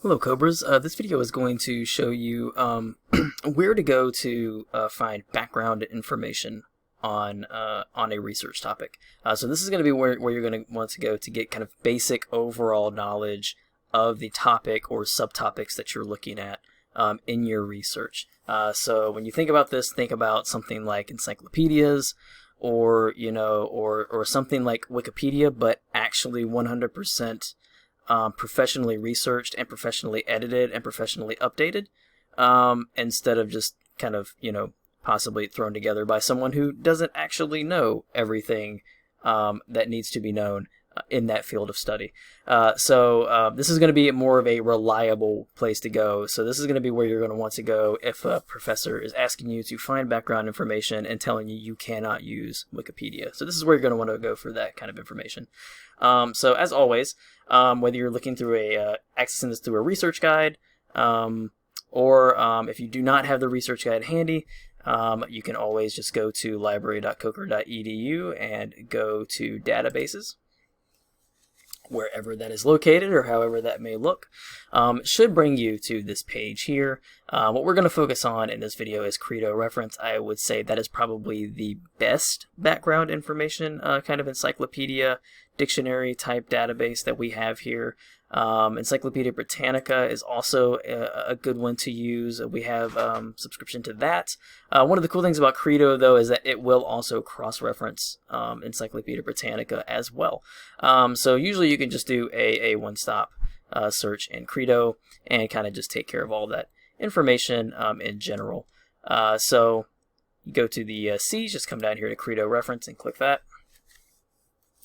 Hello, Cobras. This video is going to show you where to go to find background information on a research topic. So this is going to be where you're going to want to go to get kind of basic overall knowledge of the topic or subtopics that you're looking at in your research. So when you think about this, think about something like encyclopedias, or or something like Wikipedia, but actually 100% professionally researched and professionally edited and professionally updated, instead of just kind of, possibly thrown together by someone who doesn't actually know everything that needs to be known in that field of study. So this is going to be more of a reliable place to go. So this is going to be where you're going to want to go if a professor is asking you to find background information and telling you you cannot use Wikipedia. So this is where you're going to want to go for that kind of information. So as always, whether you're looking through accessing this through a research guide, or if you do not have the research guide handy, you can always just go to library.coker.edu and go to databases, wherever that is located or however that may look. Should bring you to this page here. What we're going to focus on in this video is Credo reference. I would say that is probably the best background information kind of encyclopedia, dictionary type database that we have here. Encyclopedia Britannica is also a good one to use. We have subscription to that. One of the cool things about Credo, though, is that it will also cross-reference Encyclopedia Britannica as well. So usually you can just do a one-stop search in Credo and kind of just take care of all that information in general. So you go to the C, just come down here to Credo reference and click that.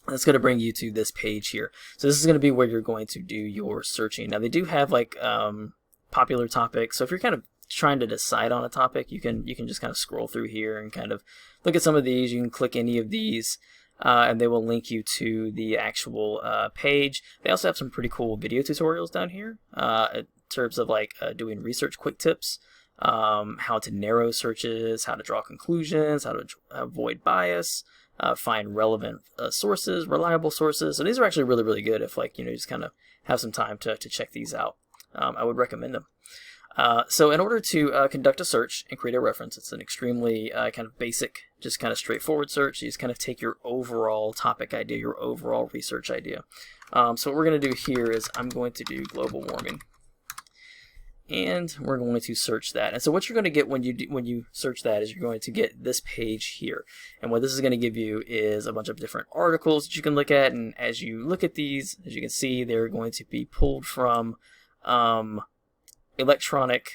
That's going to bring you to this page here. So this is going to be where you're going to do your searching. Now they do have like popular topics. So if you're kind of trying to decide on a topic, you can just kind of scroll through here and kind of look at some of these. You can click any of these, and they will link you to the actual page. They also have some pretty cool video tutorials down here in terms of like doing research quick tips, how to narrow searches, how to draw conclusions, how to avoid bias. Find relevant sources, reliable sources. So these are actually really, really good if, like, you just kind of have some time to check these out. I would recommend them. So in order to conduct a search and create a reference, it's an extremely kind of basic, just kind of straightforward search. You just kind of take your overall topic idea, your overall research idea. So what we're going to do here is I'm going to do global warming. And we're going to search that. And so what you're going to get when you search that is you're going to get this page here. And what this is going to give you is a bunch of different articles that you can look at. And as you look at these, as you can see, they're going to be pulled from electronic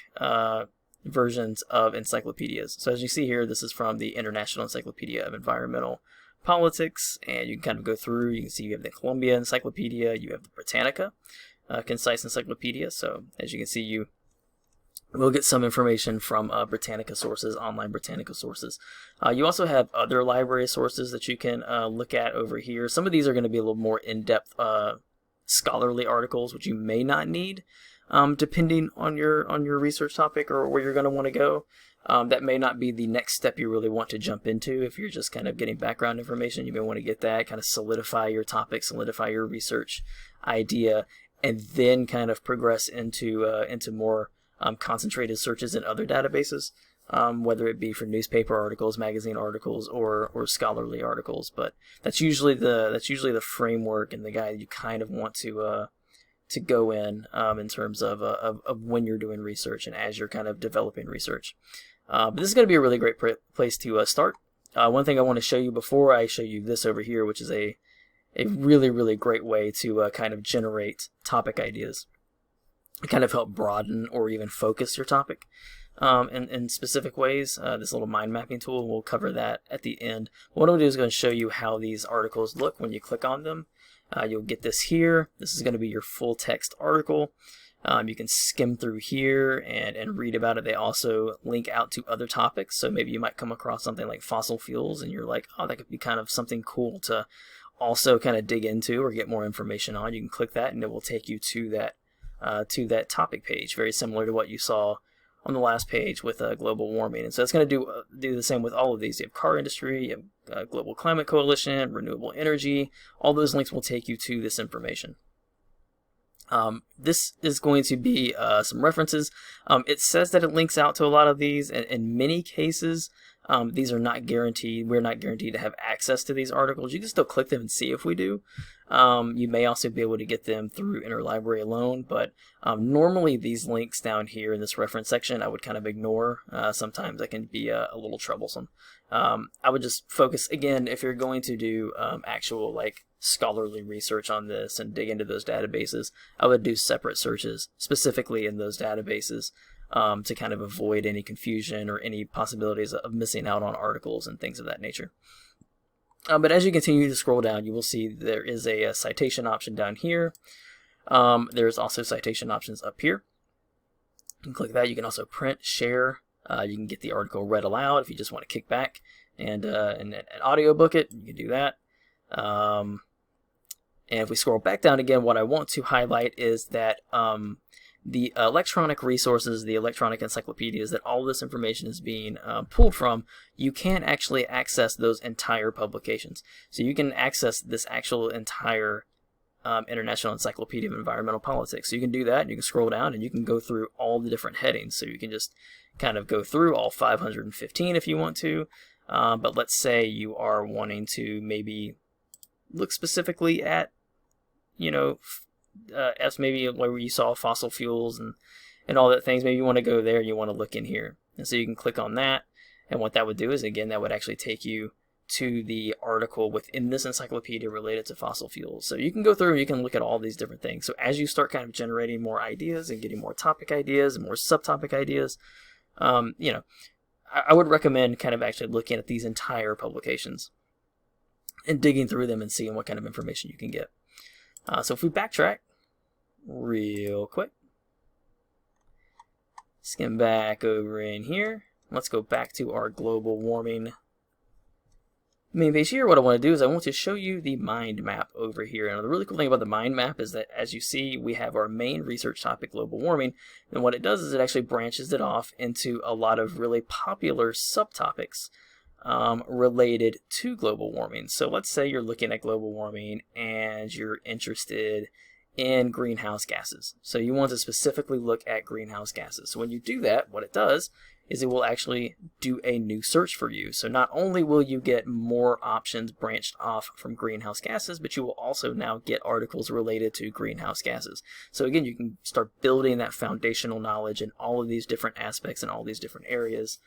versions of encyclopedias. So as you see here, this is from the International Encyclopedia of Environmental Politics. And you can kind of go through. You can see you have the Columbia Encyclopedia. You have the Britannica Concise Encyclopedia. So as you can see, we'll get some information from Britannica sources, online Britannica sources. You also have other library sources that you can look at over here. Some of these are going to be a little more in-depth scholarly articles, which you may not need, depending on your research topic or where you're going to want to go. That may not be the next step you really want to jump into. If you're just kind of getting background information, you may want to get that, kind of solidify your topic, solidify your research idea, and then kind of progress into more concentrated searches in other databases, whether it be for newspaper articles, magazine articles, or scholarly articles. But that's usually the framework and the guide you kind of want to go in terms of when you're doing research and as you're kind of developing research. But this is going to be a really great place to start. One thing I want to show you before I show you this over here, which is a really, really great way to kind of generate topic ideas. Kind of help broaden or even focus your topic in specific ways. This little mind mapping tool, we'll cover that at the end. What I'm going to do is going to show you how these articles look when you click on them. You'll get this here. This is going to be your full text article. You can skim through here and read about it. They also link out to other topics. So maybe you might come across something like fossil fuels and you're like, oh, that could be kind of something cool to also kind of dig into or get more information on. You can click that and it will take you to that topic page, very similar to what you saw on the last page with global warming. And so it's going to do the same with all of these. You have car industry, you have global climate coalition, renewable energy. All those links will take you to this information. This is going to be some references. It says that it links out to a lot of these, and in many cases, these are not guaranteed. We're not guaranteed to have access to these articles. You can still click them and see if we do. You may also be able to get them through interlibrary alone, but normally these links down here in this reference section I would kind of ignore. Sometimes that can be a little troublesome. I would just focus, again, if you're going to do actual like scholarly research on this and dig into those databases, I would do separate searches specifically in those databases to kind of avoid any confusion or any possibilities of missing out on articles and things of that nature. But as you continue to scroll down, you will see there is a citation option down here. There's also citation options up here. You can click that. You can also print, share. You can get the article read aloud if you just want to kick back and audiobook it. You can do that. And if we scroll back down again, what I want to highlight is that the electronic resources, the electronic encyclopedias that all this information is being pulled from, you can actually access those entire publications. So you can access this actual entire International Encyclopedia of Environmental Politics. So you can do that, and you can scroll down, and you can go through all the different headings. So you can just kind of go through all 515 if you want to. But let's say you are wanting to maybe look specifically at, as maybe where you saw fossil fuels and all that things. Maybe you want to go there and you want to look in here. And so you can click on that. And what that would do is, again, that would actually take you to the article within this encyclopedia related to fossil fuels. So you can go through and you can look at all these different things. So as you start kind of generating more ideas and getting more topic ideas and more subtopic ideas, I would recommend kind of actually looking at these entire publications and digging through them and seeing what kind of information you can get. So if we backtrack real quick, skim back over in here, let's go back to our global warming main page here. What I want to do is I want to show you the mind map over here. And the really cool thing about the mind map is that, as you see, we have our main research topic, global warming, and what it does is it actually branches it off into a lot of really popular subtopics related to global warming. So let's say you're looking at global warming and you're interested in greenhouse gases. So you want to specifically look at greenhouse gases. So when you do that, what it does is it will actually do a new search for you. So not only will you get more options branched off from greenhouse gases, but you will also now get articles related to greenhouse gases. So again, you can start building that foundational knowledge in all of these different aspects and all these different areas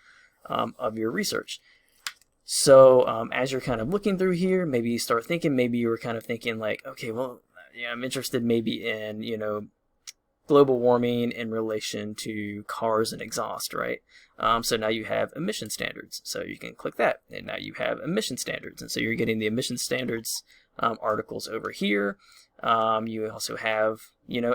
of your research. So as you're kind of looking through here, maybe you start thinking, maybe you were kind of thinking like, okay, well, yeah, I'm interested maybe in, global warming in relation to cars and exhaust, right? So now you have emission standards. So you can click that, and now you have emission standards. And so you're getting the emission standards articles over here. You also have,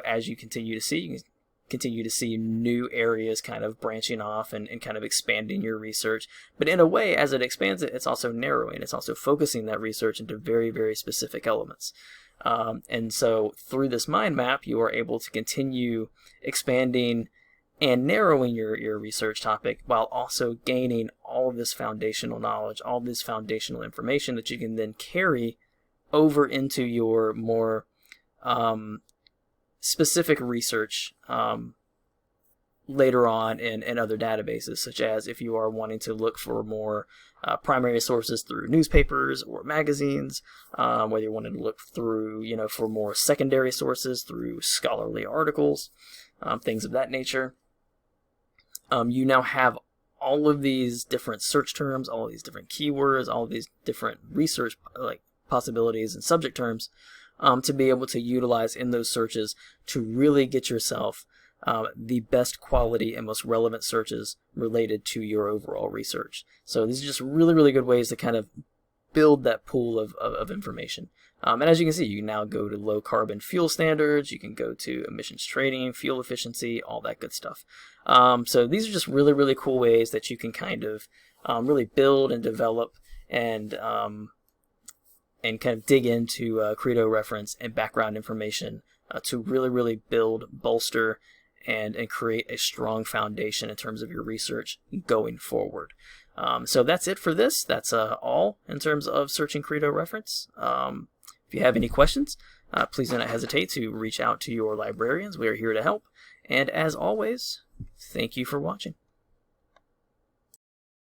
as you continue to see, you can continue to see new areas kind of branching off and kind of expanding your research. But in a way, as it expands it, it's also narrowing. It's also focusing that research into very, very specific elements. And so through this mind map, you are able to continue expanding and narrowing your research topic while also gaining all of this foundational knowledge, all this foundational information that you can then carry over into your more specific research later on in other databases, such as if you are wanting to look for more primary sources through newspapers or magazines, whether you're wanting to look through, for more secondary sources through scholarly articles, things of that nature. You now have all of these different search terms, all of these different keywords, all of these different research possibilities and subject terms to be able to utilize in those searches to really get yourself the best quality and most relevant searches related to your overall research. So these are just really, really good ways to kind of build that pool of information. And as you can see, you can now go to low carbon fuel standards, you can go to emissions trading, fuel efficiency, all that good stuff. So these are just really, really cool ways that you can kind of really build and develop and kind of dig into Credo reference and background information to really, really build, bolster, and create a strong foundation in terms of your research going forward. So that's it for this. That's all in terms of searching Credo reference. If you have any questions, please do not hesitate to reach out to your librarians. We are here to help. And as always, thank you for watching.